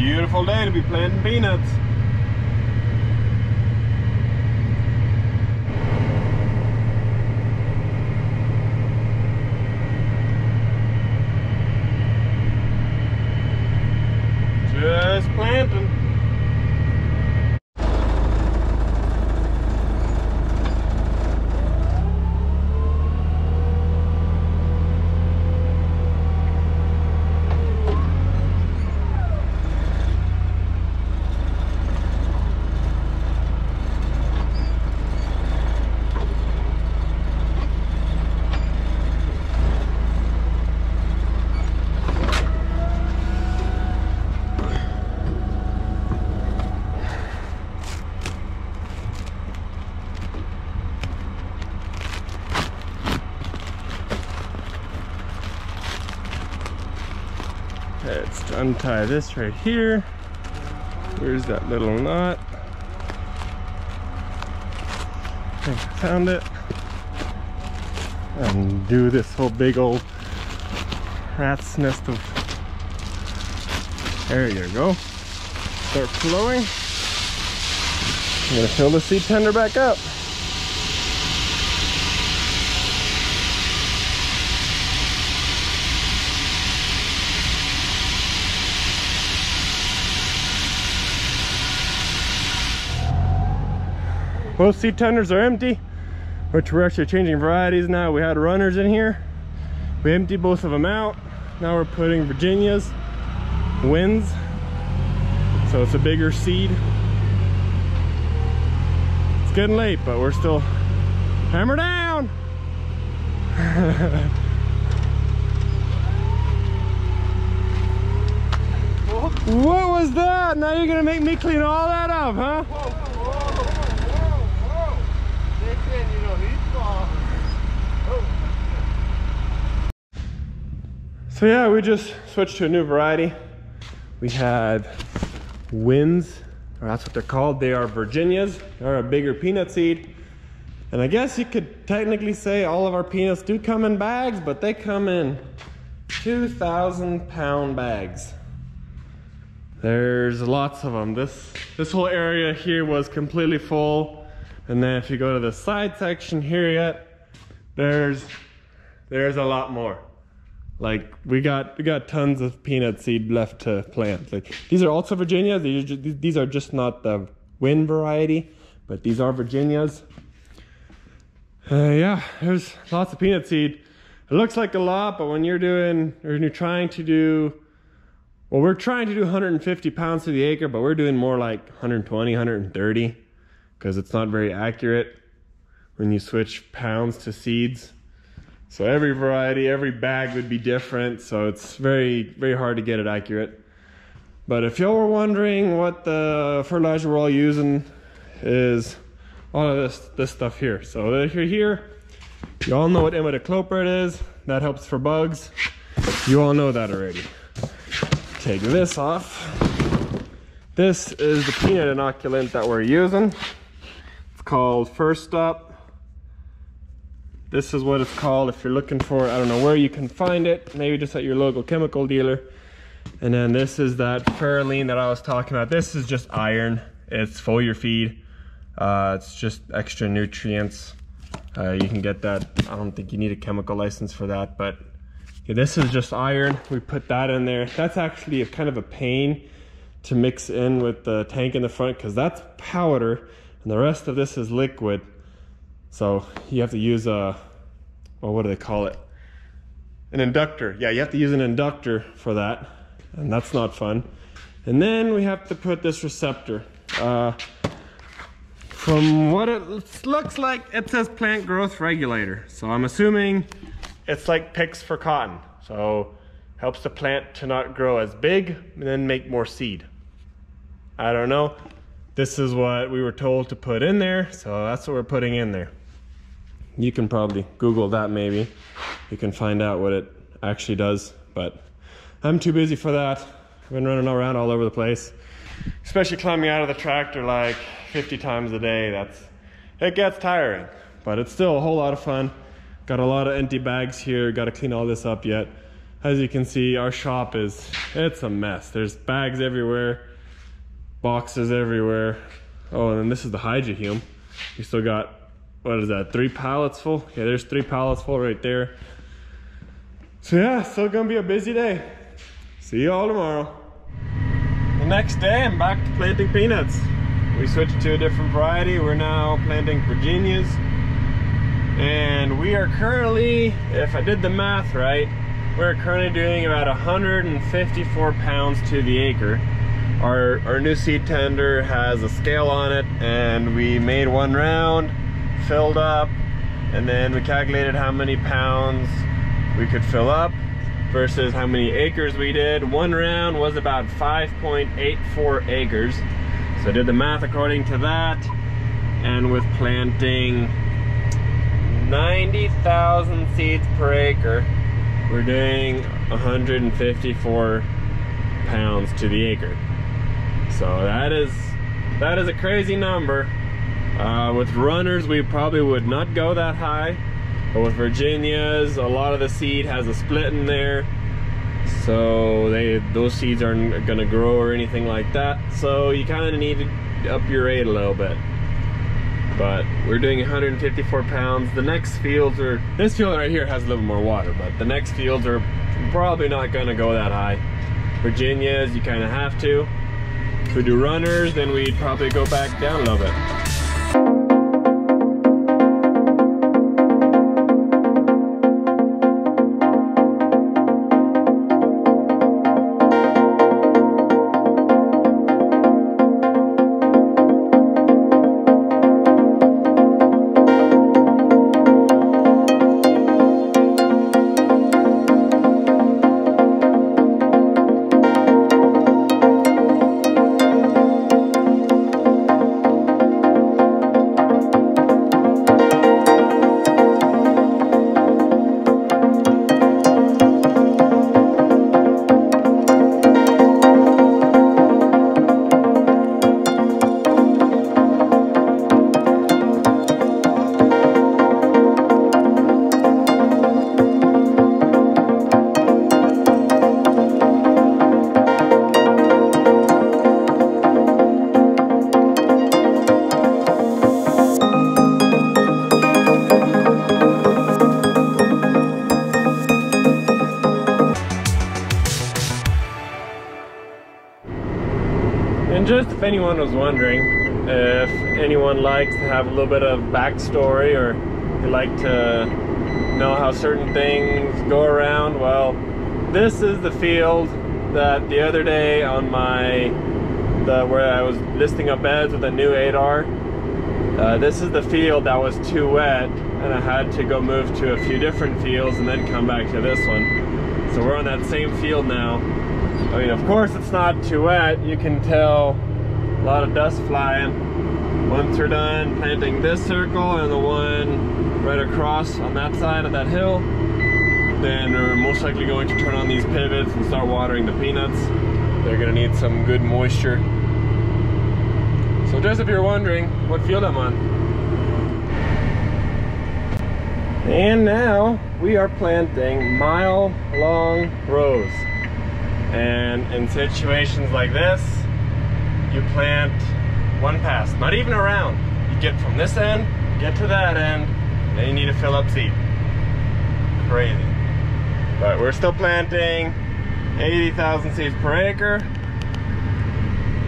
beautiful day to be planting peanuts. Just planting. Let's untie this right here. Where's that little knot? I think I found it. Undo this whole big old rat's nest of... There you go. Start flowing. I'm gonna fill the seed tender back up. Both seed tenders are empty, which we're actually changing varieties now. We had runners in here. We emptied both of them out. Now we're putting Virginias, Winds. So it's a bigger seed. It's getting late, but we're still hammer down. What was that? Now you're gonna make me clean all that up, huh? So yeah, we just switched to a new variety. We had Winds, or that's what they're called. They are Virginias. They're a bigger peanut seed. And I guess you could technically say all of our peanuts do come in bags, but they come in 2,000-pound bags. There's lots of them. This whole area here was completely full. And then if you go to the side section here yet, there's a lot more. Like we got tons of peanut seed left to plant. Like these are also Virginias. These are just not the Wind variety, but these are Virginias. Yeah, there's lots of peanut seed. It looks like a lot, but when you're doing, or you're trying to do, well, we're trying to do 150 pounds to the acre, but we're doing more like 120, 130, because it's not very accurate when you switch pounds to seeds. So every variety, every bag would be different, so it's very, very hard to get it accurate. But if y'all were wondering what the fertilizer we're all using is, all of this stuff here. So if you're here, you all know what imidacloprid is. That helps for bugs. You all know that already. Take this off. This is the peanut inoculant that we're using. It's called First Stop. This is what it's called if you're looking for it. I don't know where you can find it, maybe just at your local chemical dealer. And then this is that Ferroline that I was talking about. This is just iron. It's foliar feed. It's just extra nutrients. You can get that. I don't think you need a chemical license for that, but yeah, this is just iron. We put that in there. That's actually kind of a pain to mix in with the tank in the front because that's powder and the rest of this is liquid. So you have to use a, well, what do they call it? An inductor. Yeah, you have to use an inductor for that, and that's not fun. And then we have to put this receptor. From what it looks like, it says plant growth regulator. So I'm assuming it's like picks for cotton. So helps the plant to not grow as big and then make more seed. I don't know. This is what we were told to put in there, so that's what we're putting in there. You can probably Google that maybe. You can find out what it actually does, but I'm too busy for that. I've been running around all over the place, especially climbing out of the tractor like 50 times a day. It gets tiring, but it's still a whole lot of fun. Got a lot of empty bags here, got to clean all this up yet. As you can see, our shop it's a mess. There's bags everywhere, boxes everywhere. Oh, and then this is the Hydrohume. We still got, what is that, 3 pallets full? Okay, there's 3 pallets full right there. So yeah, still gonna be a busy day. See you all tomorrow. The next day, I'm back to planting peanuts. We switched to a different variety. We're now planting Virginias. And we are currently, if I did the math right, we're currently doing about 154 pounds to the acre. Our new seed tender has a scale on it, and we made 1 round, filled up, and then we calculated how many pounds we could fill up versus how many acres we did. 1 round was about 5.84 acres. So I did the math according to that, and with planting 90,000 seeds per acre, we're doing 154 pounds to the acre. So that is a crazy number. With runners, we probably would not go that high, but with Virginias, a lot of the seed has a split in there, so those seeds aren't gonna grow or anything like that. So you kind of need to up your rate a little bit. But we're doing 154 pounds. The next fields are, this field right here has a little more water, but the next fields are probably not gonna go that high. Virginias, you kind of have to. If we do runners, then we'd probably go back down a little bit. And just if anyone was wondering, if anyone likes to have a little bit of backstory, or you like to know how certain things go around, well, this is the field that the other day on where I was listing up beds with a new 8R. This is the field that was too wet, and I had to go move to a few different fields and then come back to this one. So we're on that same field now. I mean, of course it's not too wet. You can tell a lot of dust flying. Once we're done planting this circle and the one right across on that side of that hill, then we're most likely going to turn on these pivots and start watering the peanuts. They're gonna need some good moisture. So just if you're wondering what field I'm on. And now we are planting mile-long rows. And in situations like this, you plant 1 pass, not even a round. You get from this end, get to that end, and then you need to fill up seed. Crazy. But we're still planting 80,000 seeds per acre.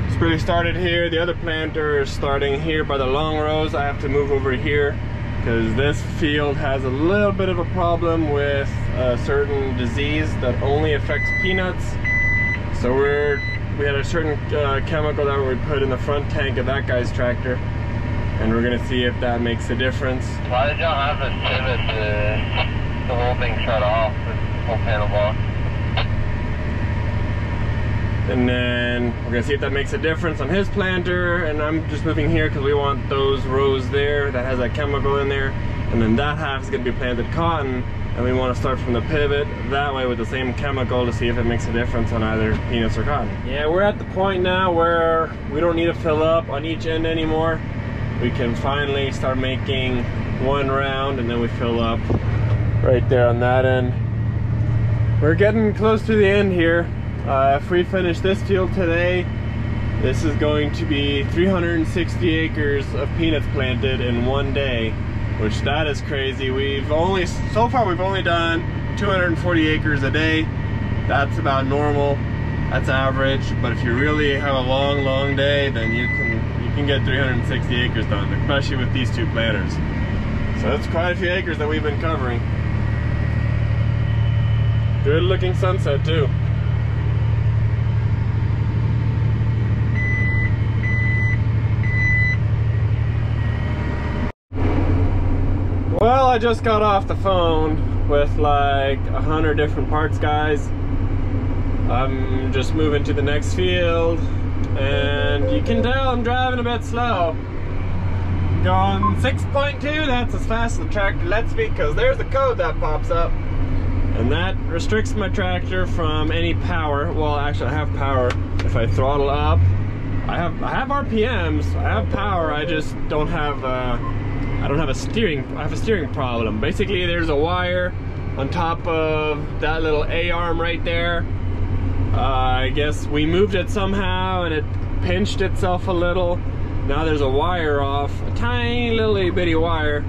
It's really started here. The other planter is starting here by the long rows. I have to move over here because this field has a little bit of a problem with a certain disease that only affects peanuts. So we had a certain chemical that we put in the front tank of that guy's tractor, and we're gonna see if that makes a difference. Why did y'all have this pivot the whole thing shut off, this whole panel block? And then we're gonna see if that makes a difference on his planter, and I'm just moving here because we want those rows there that has that chemical in there, and then that half is gonna be planted cotton, and we want to start from the pivot that way with the same chemical to see if it makes a difference on either peanuts or cotton. Yeah, we're at the point now where we don't need to fill up on each end anymore. We can finally start making 1 round, and then we fill up right there on that end. we're getting close to the end here. If we finish this field today, this is going to be 360 acres of peanuts planted in one day, which that is crazy. So far we've only done 240 acres a day. That's about normal. That's average. But if you really have a long day, then you can get 360 acres done, especially with these two planters. So that's quite a few acres that we've been covering. Good looking sunset too. Well, I just got off the phone with like 100 different parts guys. I'm just moving to the next field, and you can tell I'm driving a bit slow. Going 6.2, that's as fast as the tractor lets me, because there's a code that pops up. And that restricts my tractor from any power. Well, actually I have power if I throttle up. I have RPMs, I have power, I just don't have I have a steering problem. Basically there's a wire on top of that little A-arm right there. I guess we moved it somehow and it pinched itself a little. Now there's a wire off, a tiny little itty bitty wire.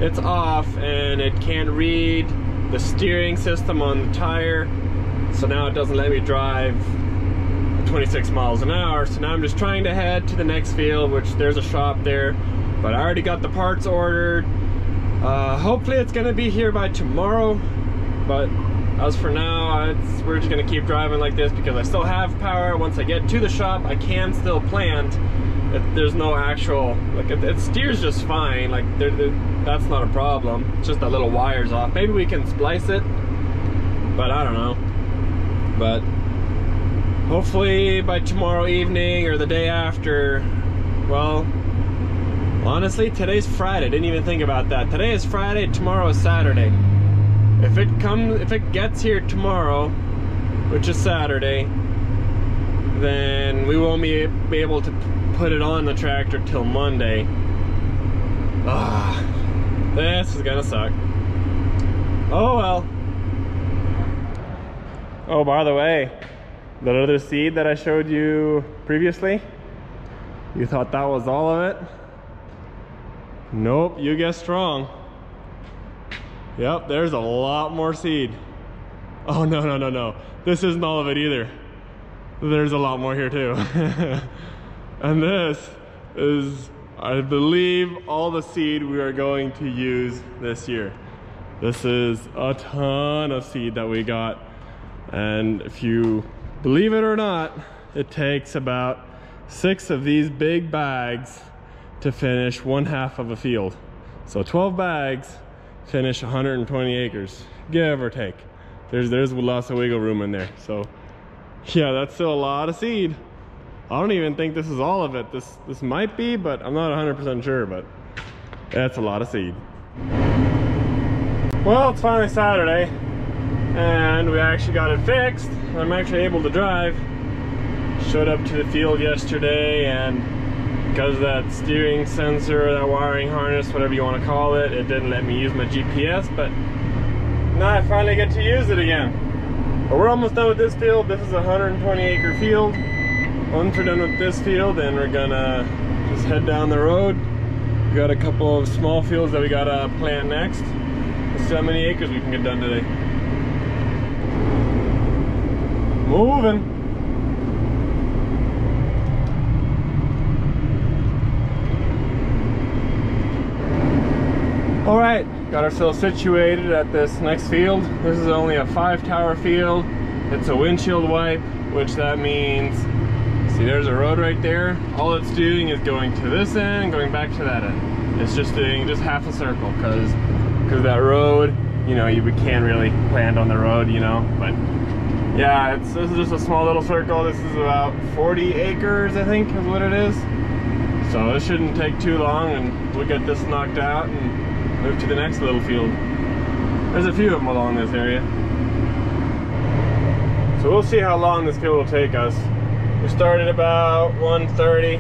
It's off and it can't read the steering system on the tire. So now it doesn't let me drive 26 miles an hour. So now I'm just trying to head to the next field, which there's a shop there. But I already got the parts ordered. Hopefully it's gonna be here by tomorrow. But as for now, we're just gonna keep driving like this because I still have power. Once I get to the shop, I can still plant. There's no actual, like it steers just fine. Like that's not a problem. It's just that little wire's off. Maybe we can splice it, but I don't know. But hopefully by tomorrow evening or the day after. Well, honestly, today's Friday. Didn't even think about that. Today is Friday. Tomorrow is Saturday. If it gets here tomorrow, which is Saturday, then we won't be able to put it on the tractor till Monday. This is gonna suck. Oh well. Oh, by the way, that other seed that I showed you previously, you thought that was all of it? Nope, you guessed wrong. Yep, there's a lot more seed. Oh, no. This isn't all of it either. There's a lot more here too. And this is, I believe, all the seed we are going to use this year. This is a ton of seed that we got. And if you believe it or not, it takes about 6 of these big bags to finish 1/2 of a field. So 12 bags finish 120 acres, give or take. There's lots of wiggle room in there. So yeah, that's still a lot of seed. I don't even think this is all of it. This might be, but I'm not 100% sure, but that's a lot of seed. Well, it's finally Saturday and we actually got it fixed. I'm actually able to drive. Showed up to the field yesterday, and because of that steering sensor, that wiring harness, whatever you want to call it, it didn't let me use my GPS, but now I finally get to use it again. But we're almost done with this field. This is a 120 acre field. Once we're done with this field, then we're gonna just head down the road. We got a couple of small fields that we gotta plant next. Let's see how many acres we can get done today. Moving. All right, got ourselves situated at this next field. This is only a 5-tower field. It's a windshield wipe, which that means, see there's a road right there. All it's doing is going to this end and going back to that end. It's just doing just half a circle because that road, you know, we can't really plant on the road, you know, but yeah, this is just a small little circle. This is about 40 acres, I think is what it is. So it shouldn't take too long and we'll get this knocked out and move to the next little field. There's a few of them along this area. So we'll see how long this field will take us. We started about 1:30.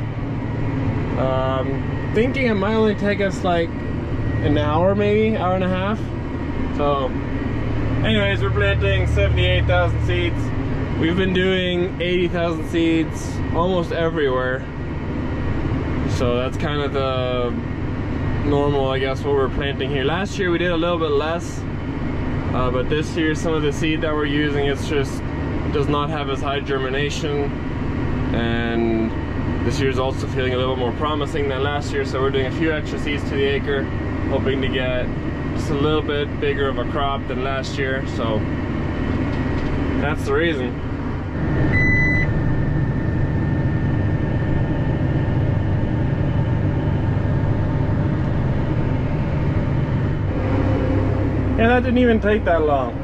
Thinking it might only take us like an hour, maybe hour and a half. So Anyways, we're planting 78,000 seeds. We've been doing 80,000 seeds almost everywhere. So that's kind of the normal, I guess, what we're planting here. Last year we did a little bit less, but this year some of the seed that we're using, it's just does not have as high germination, and this year's also feeling a little more promising than last year, so we're doing a few extra seeds to the acre, hoping to get just a little bit bigger of a crop than last year. So that's the reason. Yeah, that didn't even take that long.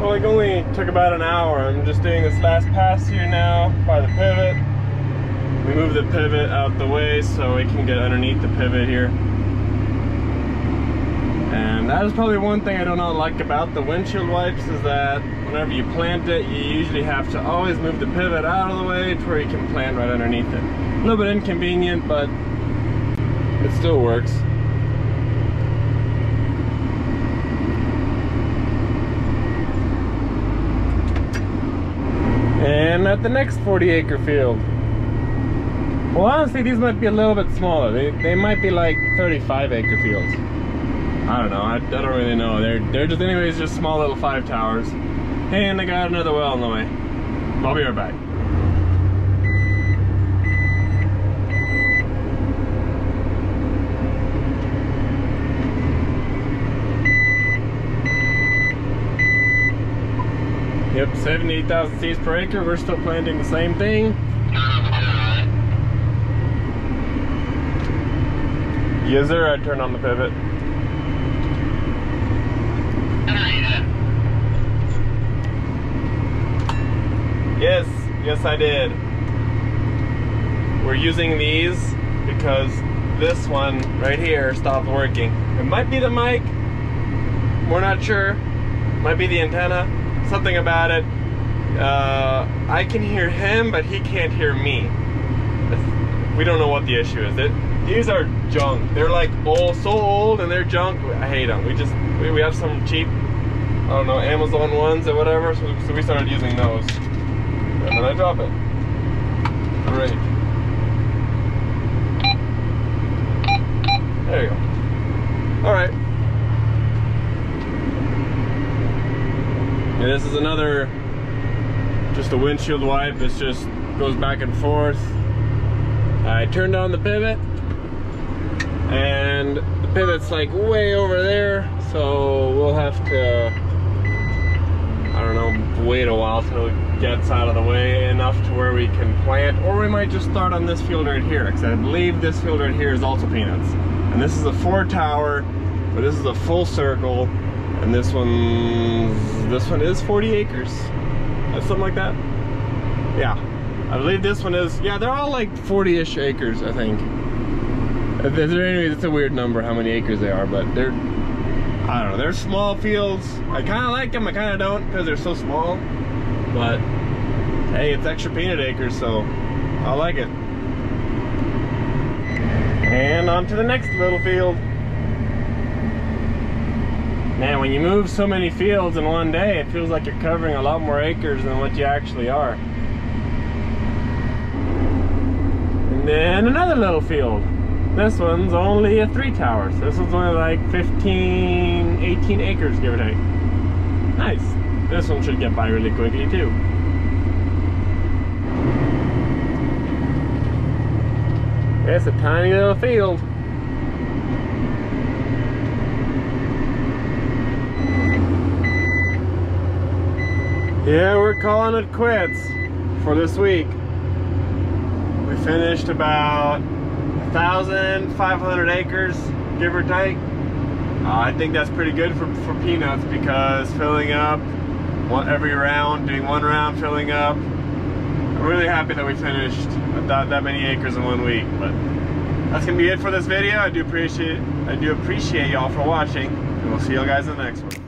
Well, it only took about an hour. I'm just doing this last pass here now by the pivot. We move the pivot out the way so we can get underneath the pivot here. And that is probably one thing I do not like about the windshield wipes, is that whenever you plant it, you usually have to always move the pivot out of the way to where you can plant right underneath it. A little bit inconvenient, but it still works. And at the next 40-acre field, well, honestly, these might be a little bit smaller. They might be like 35-acre fields. I don't know. I don't really know. They're just, anyways, just small little 5 towers. And I got another well on the way. I'll be right back. Yep, 78,000 seeds per acre. We're still planting the same thing. Yes, sir. I turned on the pivot. Yes, I did. We're using these because this one right here stopped working. It might be the mic. We're not sure. Might be the antenna. Something about it. I can hear him, but he can't hear me. We don't know what the issue is. These are junk. They're like so old and they're junk. I hate them. We have some cheap, I don't know, Amazon ones or whatever. So we started using those. And then I drop it. Great. There you go. All right. Yeah, this is another, just a windshield wipe. This just goes back and forth. I turned on the pivot, and the pivot's like way over there, so we'll have to, I don't know, wait a while till it gets out of the way enough to where we can plant, or we might just start on this field right here, because I believe this field right here is also peanuts. And this is a 4 tower, but this is a full circle. And this one is 40 acres. Something like that. Yeah. I believe this one is, yeah, they're all like 40-ish acres, I think. Anyways, it's a weird number how many acres they are, but they're, I don't know, they're small fields. I kind of like them, I kind of don't, because they're so small. But, hey, it's extra peanut acres, so I like it. And on to the next little field. Man, when you move so many fields in one day, it feels like you're covering a lot more acres than what you actually are. And then another little field. This one's only a 3 towers. This one's only like 15, 18 acres, give or take. Nice. This one should get by really quickly too. It's a tiny little field. Yeah, we're calling it quits for this week. We finished about 1,500 acres, give or take. I think that's pretty good for peanuts, because filling up every round, doing 1 round, filling up. I'm really happy that we finished that many acres in 1 week. But that's gonna be it for this video. I do appreciate y'all for watching, and we'll see you guys in the next one.